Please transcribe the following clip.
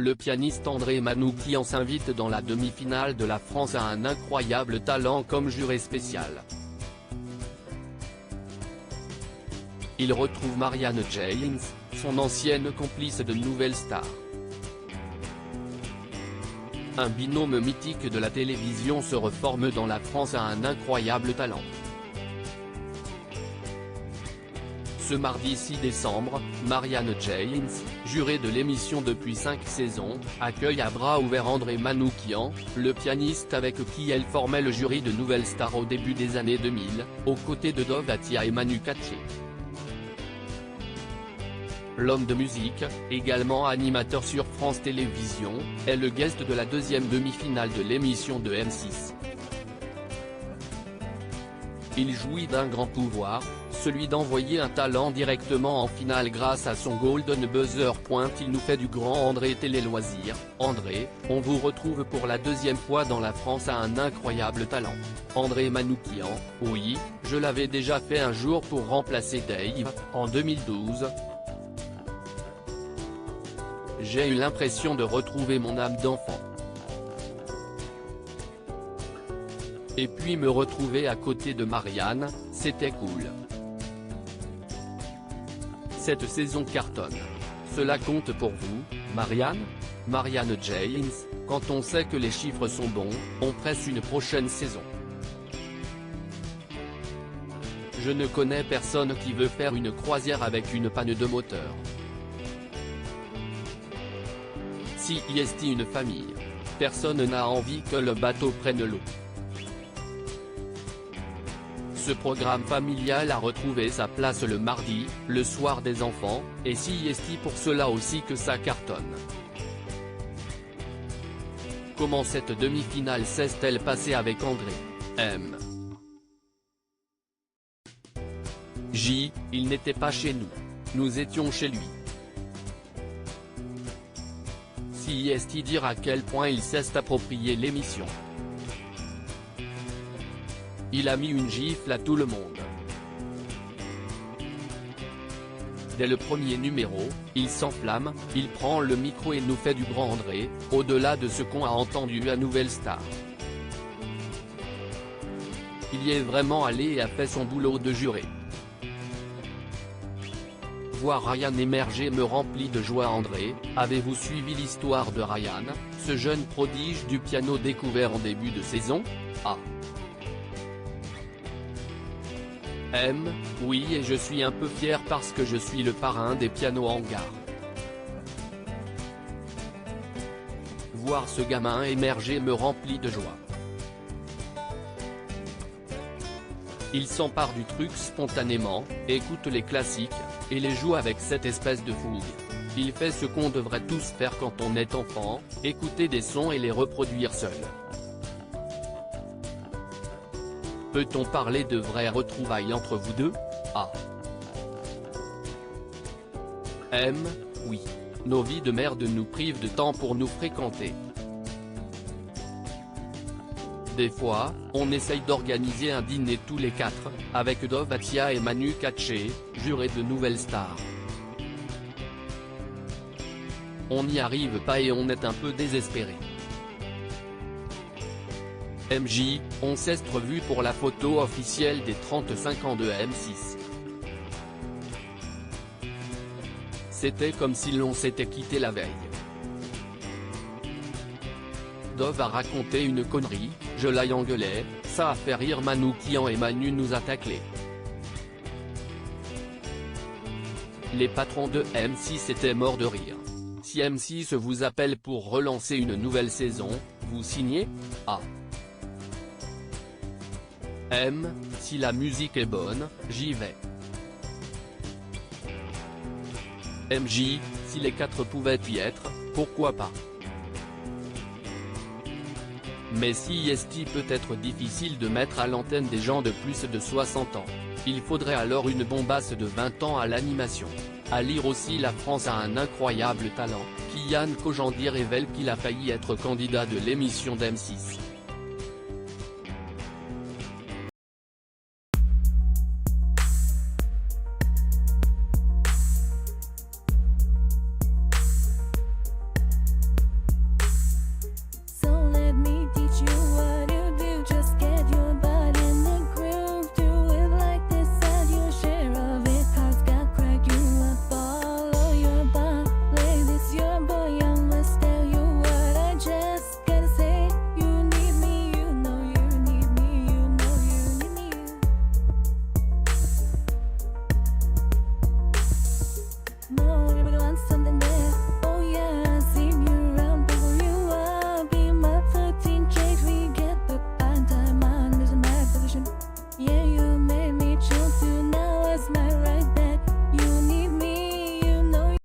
le pianiste André Manoukian s'invite dans la demi-finale de la France à un incroyable talent comme juré spécial. Il retrouve Marianne James, son ancienne complice de Nouvelle Star. Un binôme mythique de la télévision se reforme dans la France à un incroyable talent. Ce mardi 6 décembre, Marianne James, jurée de l'émission depuis 5 saisons, accueille à bras ouverts André Manoukian, le pianiste avec qui elle formait le jury de Nouvelle Star au début des années 2000, aux côtés de Dov Atia et Manu Katché. L'homme de musique, également animateur sur France Télévisions, est le guest de la deuxième demi-finale de l'émission de M6. Il jouit d'un grand pouvoir, celui d'envoyer un talent directement en finale grâce à son Golden Buzzer. Il nous fait du grand André Télé Loisirs. André, on vous retrouve pour la deuxième fois dans la France à un incroyable talent. André Manoukian, oui, je l'avais déjà fait un jour pour remplacer Dave, en 2012. J'ai eu l'impression de retrouver mon âme d'enfant. Et puis me retrouver à côté de Marianne, c'était cool. Cette saison cartonne. Cela compte pour vous, Marianne? Marianne James, quand on sait que les chiffres sont bons, on presse une prochaine saison. Je ne connais personne qui veut faire une croisière avec une panne de moteur. Si est une famille. Personne n'a envie que le bateau prenne l'eau. Ce programme familial a retrouvé sa place le mardi, le soir des enfants, et si est pour cela aussi que ça cartonne. Comment cette demi-finale s'est-elle passée avec André M. J, il n'était pas chez nous. Nous étions chez lui. Si est dire à quel point il s'est approprié l'émission. Il a mis une gifle à tout le monde. Dès le premier numéro, il s'enflamme, il prend le micro et nous fait du grand André, au-delà de ce qu'on a entendu à Nouvelle Star. Il y est vraiment allé et a fait son boulot de juré. Voir Ryan émerger me remplit de joie. André, avez-vous suivi l'histoire de Ryan, ce jeune prodige du piano découvert en début de saison? Ah. M, oui, et je suis un peu fier parce que je suis le parrain des pianos en gare. Voir ce gamin émerger me remplit de joie. Il s'empare du truc spontanément, écoute les classiques, et les joue avec cette espèce de fougue. Il fait ce qu'on devrait tous faire quand on est enfant, écouter des sons et les reproduire seul. Peut-on parler de vraies retrouvailles entre vous deux? Ah. M, oui. Nos vies de merde nous privent de temps pour nous fréquenter. Des fois, on essaye d'organiser un dîner tous les quatre, avec Dov Atia et Manu Katché, jurés de Nouvelle Star. On n'y arrive pas et on est un peu désespéré. MJ, on s'est revu pour la photo officielle des 35 ans de M6. C'était comme si l'on s'était quitté la veille. Dov a raconté une connerie, je l'ai engueulé, ça a fait rire Manoukian et Manu nous a taclé. Les patrons de M6 étaient morts de rire. Si M6 vous appelle pour relancer une nouvelle saison, vous signez? Ah. M, si la musique est bonne, j'y vais. MJ, si les quatre pouvaient y être, pourquoi pas? Mais si est peut être difficile de mettre à l'antenne des gens de plus de 60 ans. Il faudrait alors une bombasse de 20 ans à l'animation. À lire aussi La France a un incroyable talent, Kian Kojandi révèle qu'il a failli être candidat de l'émission d'M6.